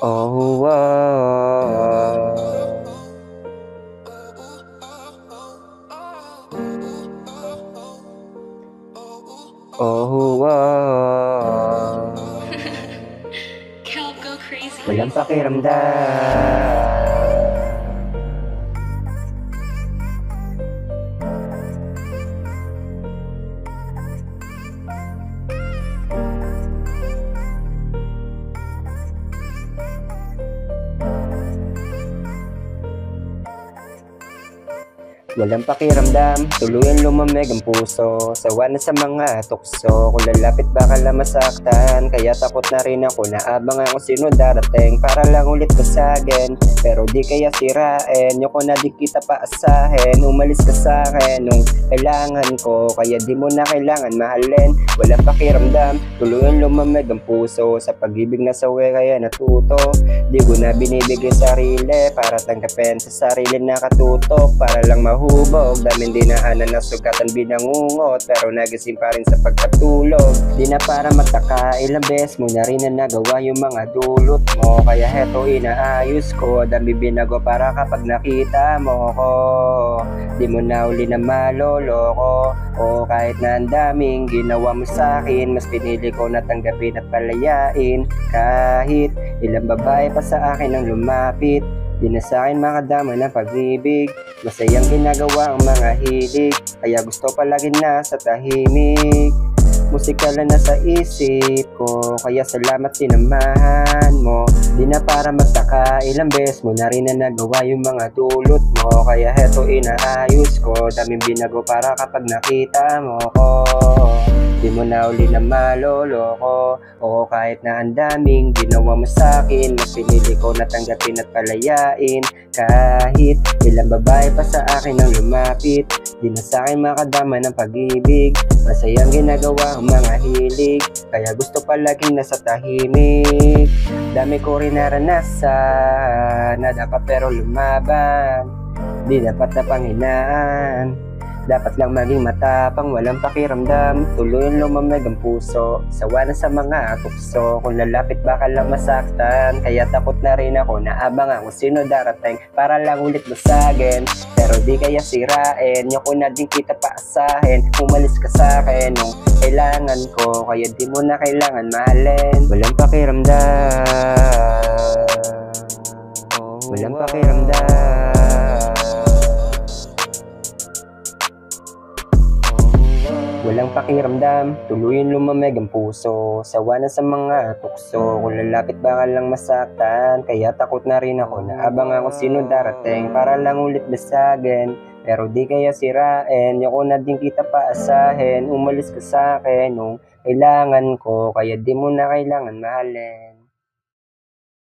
Oh, wow. Oh, wow. Kelp go crazy. Walang pakiramdam. Walang pakiramdam, tuluyan lumamig ang puso. Sawa na sa mga tukso, kung lalapit baka lang masaktan. Kaya takot na rin ako, naabangan kung sino darating para lang ulit basagin. Pero di kaya sirain, yung ko na di kita paasahin. Umalis ka sa'kin nung kailangan ko, kaya di mo na kailangan mahalin. Walang pakiramdam, tuluyan lumamig ang puso. Sa pag-ibig na sawi kaya natuto. Di ko na binibigay sarili para tanggapin sa sarili na katutok. Para lang mahubog, daming dinaanan na sugatan binangungot. Pero nagising pa rin sa pagkatulog. Di na para magtaka, ilang beses mo na rin na nagawa yung mga dulot mo. Kaya heto inaayos ko, dami binago para kapag nakita mo ko. Di mo na uli na maloloko. O kahit na ang daming ginawa mo sa'kin, mas pinili ko na tanggapin at palayain. Kahit ilang babae pa sa akin ang lumapit, di na sa'kin makadama ng pag-ibig. Masayang ginagawa ang mga hilig, kaya gusto palagi nasa tahimik. Musika lang nasa isip ko, kaya salamat sinamahan mo. Di na para magtaka, ilang beses mo na rin na nagawa yung mga dulot mo. Kaya heto inaayos ko, daming binago para kapag nakita mo ko. Di mo na uli na maloloko. O kahit na ang daming ginawa mo sa'kin, mas pinili ko na tanggapin at palayain. Kahit ilang babae pa sa akin ang lumapit, di na sa'kin makadama ng pag-ibig. Masayang ginagawa ang mga hilig, kaya gusto palaging nasa tahimik. Dami ko rin naranasan na dapat pero lumaban. Di dapat na panghinaan, dapat lang maging matapang, walang pakiramdam. Tuluyan lumamig ang puso, sawa na sa mga tukso. Kung lalapit baka lang masaktan, kaya takot na rin ako, naabangan kung sino darating para lang ulit basagin. Pero di kaya sirain, yung ko na din kita paasahin. Umalis ka sa'kin nung kailangan ko, kaya di mo na kailangan mahalin. Walang pakiramdam, walang pakiramdam. Walang pakiramdam, tuluyan lumamig ang puso. Sawa na sa mga tukso, kung lalapit baka lang masaktan. Kaya takot na rin ako, naabangan kung sino darating para lang ulit basagin. Pero di kaya sirain, yung ko na din kita paasahin. Umalis ka sa'kin nung kailangan ko, kaya di mo na kailangan mahalin.